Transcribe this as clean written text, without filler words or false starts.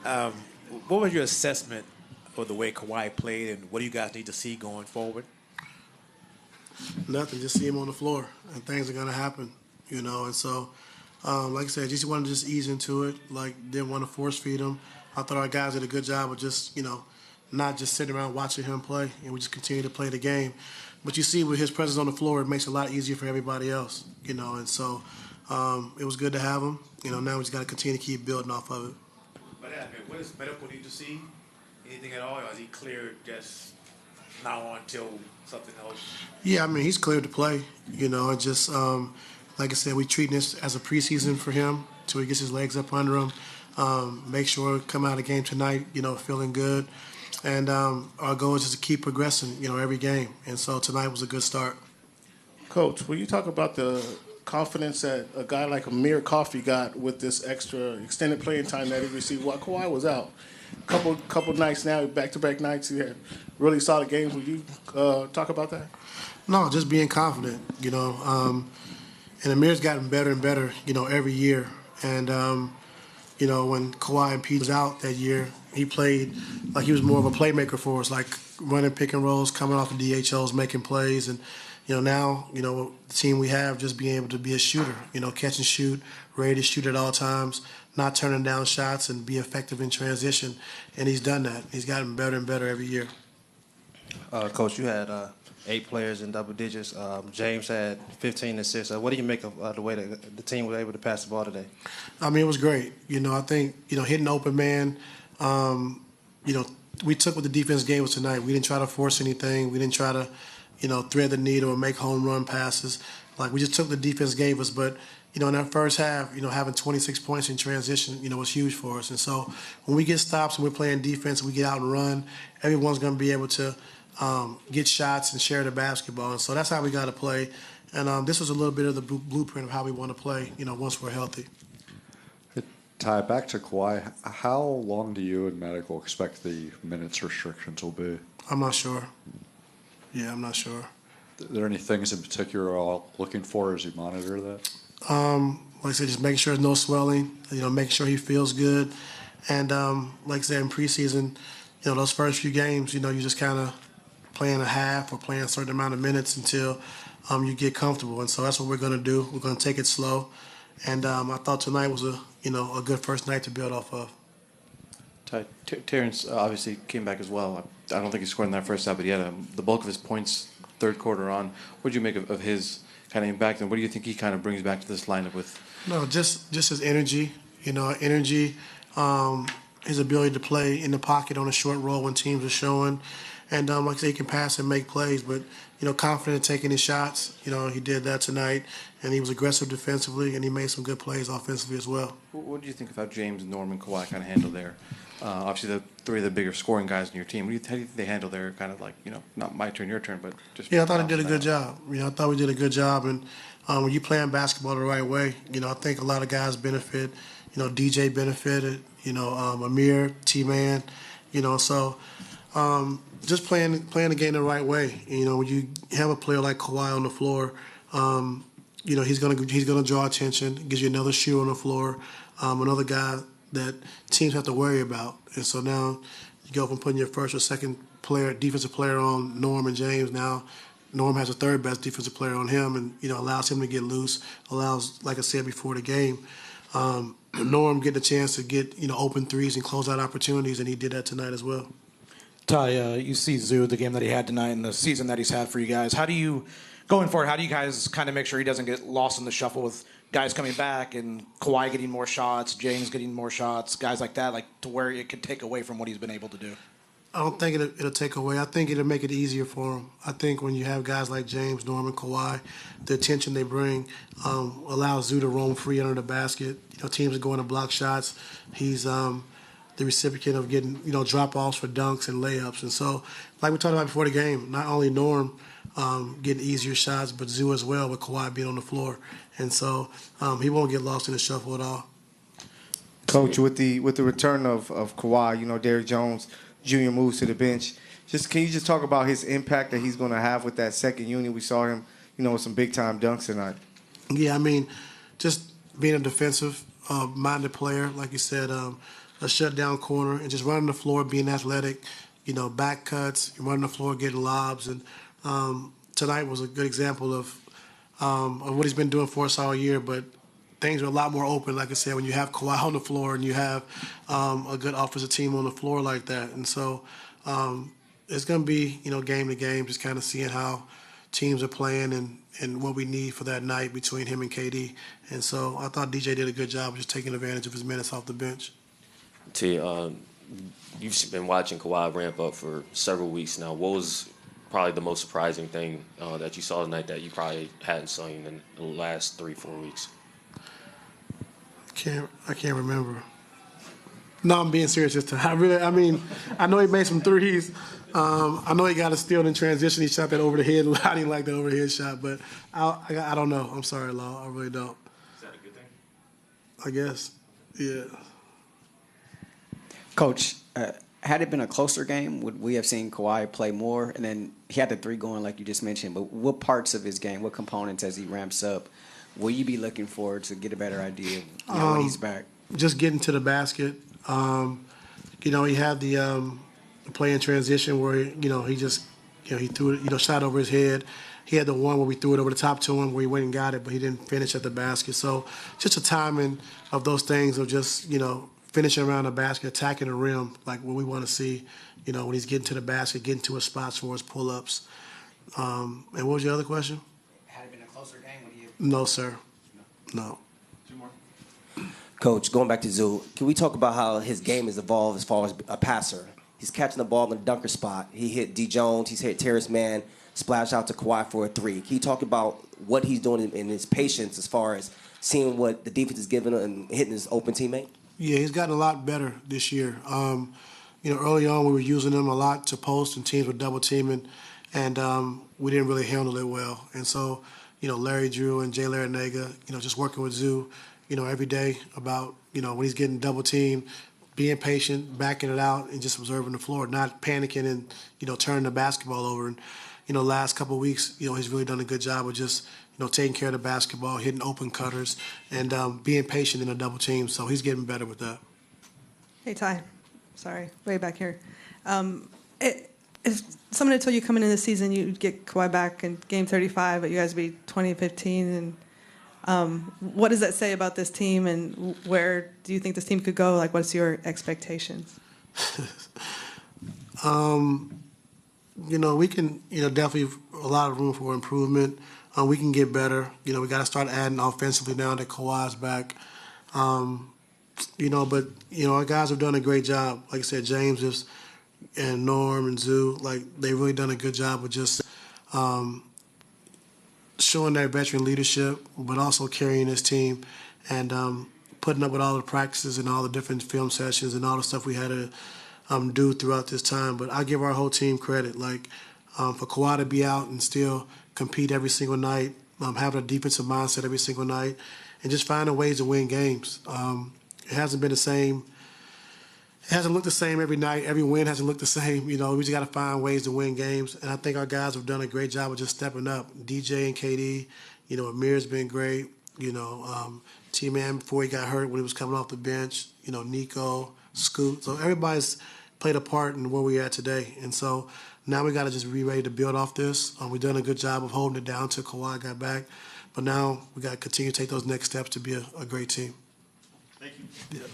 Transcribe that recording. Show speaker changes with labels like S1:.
S1: Um, what was your assessment of the way Kawhi played, and what do you guys need to see going forward?
S2: Nothing. Just see him on the floor, and things are gonna happen. And so, like I said, just wanted to just ease into it. Like, didn't want to force feed him. I thought our guys did a good job of just not just sitting around watching him play, and we just continue to play the game. But you see, with his presence on the floor, it makes it a lot easier for everybody else. And so it was good to have him. Now we just got to continue to keep building off of it.
S1: But what does medical need to see? Anything at all, or is he cleared just now on until something else?
S2: Yeah, I mean, he's cleared to play. And just like I said, we treating this as a preseason for him till he gets his legs up under him. Make sure come out of the game tonight, feeling good. And our goal is just to keep progressing, every game. And so tonight was a good start.
S3: Coach, will you talk about the confidence that a guy like Amir Coffey got with this extra extended playing time that he received while Kawhi was out? Couple nights now, back-to-back nights, he had really solid games. Will you talk about that?
S2: No, just being confident, and Amir's gotten better and better, every year. And, when Kawhi and Pete was out that year, he played like he was more of a playmaker for us, like running pick and rolls, coming off of DHOs, making plays. And, now, the team we have just being able to be a shooter, catch and shoot, ready to shoot at all times, not turning down shots and be effective in transition. And he's done that. He's gotten better and better every year.
S4: Coach, you had 8 players in double digits. James had 15 assists. What do you make of the way that the team was able to pass the ball today?
S2: I mean, it was great. I think, hitting open man, we took what the defense gave us tonight. We didn't try to force anything. We didn't try to, thread the needle or make home run passes. Like, we just took what the defense gave us. But, in that first half, having 26 points in transition, was huge for us. And so when we get stops and we're playing defense and we get out and run, everyone's going to be able to get shots and share the basketball. And so that's how we got to play. And this was a little bit of the blueprint of how we want to play, once we're healthy.
S5: Ty, back to Kawhi. How long do you and medical expect the minutes restrictions will be?
S2: I'm not sure. Yeah, I'm not sure.
S5: Are there any things in particular you're all looking for as you monitor that?
S2: Like I said, just making sure there's no swelling, making sure he feels good. And like I said, in preseason, those first few games, you just kind of playing a half or playing a certain amount of minutes until you get comfortable. And so that's what we're going to do. We're going to take it slow. And I thought tonight was a good first night to build off of.
S6: Terrence obviously came back as well. I don't think he scored in that first half, but he had the bulk of his points third quarter on. What did you make of his kind of impact, and what do you think he kind of brings back to this lineup with?
S2: No, just his energy. Energy, his ability to play in the pocket on a short roll when teams are showing. And like I say, he can pass and make plays, but, confident in taking his shots. He did that tonight, and he was aggressive defensively, and he made some good plays offensively as well.
S6: What do you think of how James, Norm, and Kawhi kind of handle their, obviously the 3 of the bigger scoring guys in your team? How do you think they handle their kind of like, not my turn, your turn, but just...
S2: Yeah, I thought he did a good job. I thought we did a good job, and when you playing basketball the right way, I think a lot of guys benefit. DJ benefited, Amir, T-Man, so... just playing the game the right way. When you have a player like Kawhi on the floor, he's gonna draw attention. Gives you another shooter on the floor, another guy that teams have to worry about. And so now you go from putting your first or second defensive player on Norm and James. Now Norm has a third best defensive player on him, and allows him to get loose. Allows, like I said before the game, Norm getting a chance to get open threes and close out opportunities, and he did that tonight as well.
S7: Ty, you see Zoo, the game that he had tonight and the season that he's had for you guys. Going forward, how do you guys kind of make sure he doesn't get lost in the shuffle with guys coming back and Kawhi getting more shots, James getting more shots, guys like that, like to where it could take away from what he's been able to do?
S2: I don't think it'll take away. I think it'll make it easier for him. I think when you have guys like James, Norman, Kawhi, the attention they bring allows Zoo to roam free under the basket. Teams are going to block shots. He's the recipient of getting, drop-offs for dunks and layups. And so, like we talked about before the game, not only Norm getting easier shots, but Zoo as well with Kawhi being on the floor. And so he won't get lost in the shuffle at all.
S8: Coach, with the return of Kawhi, Derrick Jones Jr. moves to the bench. Can you just talk about his impact that he's going to have with that second unit? We saw him, with some big-time dunks tonight.
S2: Yeah, I mean, just being a defensive-minded player, like you said, a shutdown corner and just running the floor, being athletic, back cuts, running the floor, getting lobs. And tonight was a good example of what he's been doing for us all year. But things are a lot more open, like I said, when you have Kawhi on the floor and you have a good offensive team on the floor like that. And so it's going to be, game to game, just kind of seeing how teams are playing and what we need for that night between him and KD. And so I thought DJ did a good job of just taking advantage of his minutes off the bench.
S9: T, you've been watching Kawhi ramp up for several weeks now. What was probably the most surprising thing that you saw tonight that you probably hadn't seen in the last 3-4 weeks?
S2: I can't remember. No, I'm being serious this time. I know he made some threes. I know he got a steal in transition. He shot that over the head. I didn't like the overhead shot, but I don't know. I'm sorry, Law. I really don't.
S1: Is that a good thing?
S2: I guess. Yeah.
S10: Coach, had it been a closer game, would we have seen Kawhi play more? And then he had the three going, like you just mentioned. But what parts of his game, what components as he ramps up, will you be looking for to get a better idea of when he's back?
S2: Just getting to the basket. He had the play in transition where he just he threw it, shot over his head. He had the one where we threw it over the top to him where he went and got it, but he didn't finish at the basket. So just the timing of those things of just finishing around the basket, attacking the rim, like what we want to see. When he's getting to the basket, getting to his spots for his pull-ups. And what was your other question?
S10: Had it been a closer game, would you?
S2: No, sir. No.
S11: Coach, going back to Zoo, can we talk about how his game has evolved as far as a passer? He's catching the ball in the dunker spot. He hit D. Jones. He's hit Terrence Mann, splash out to Kawhi for a three. Can you talk about what he's doing in his patience as far as seeing what the defense is giving him and hitting his open teammate?
S2: Yeah, he's gotten a lot better this year. Early on we were using him a lot to post and teams were double teaming, and we didn't really handle it well. And so, Larry Drew and Jay Larranaga, just working with Zoo, every day about, when he's getting double teamed, being patient, backing it out, and just observing the floor, not panicking and, turning the basketball over. And, last couple of weeks, he's really done a good job of just, taking care of the basketball, hitting open cutters, and being patient in a double team. So he's getting better with that.
S12: Hey, Ty. Sorry, way back here. If someone had told you coming into the season you'd get Kawhi back in Game 35, but you guys would be 20-15, and what does that say about this team, and where do you think this team could go? Like, what's your expectations?
S2: We can, definitely a lot of room for improvement. We can get better. We got to start adding offensively now that Kawhi's back. But our guys have done a great job. Like I said, James and Norm and Zoo, they've really done a good job of just showing their veteran leadership, but also carrying his team and putting up with all the practices and all the different film sessions and all the stuff we had to do throughout this time. But I give our whole team credit, for Kawhi to be out and still compete every single night, have a defensive mindset every single night, and just finding ways to win games. It hasn't been the same. It hasn't looked the same every night. Every win hasn't looked the same. We just got to find ways to win games. And I think our guys have done a great job of just stepping up. DJ and KD, Amir's been great. T-Man before he got hurt when he was coming off the bench. Nico, Scoot. So everybody's played a part in where we're at today. And so now we got to just be ready to build off this. We've done a good job of holding it down till Kawhi got back. But now we got to continue to take those next steps to be a great team.
S3: Thank you.
S2: Yeah.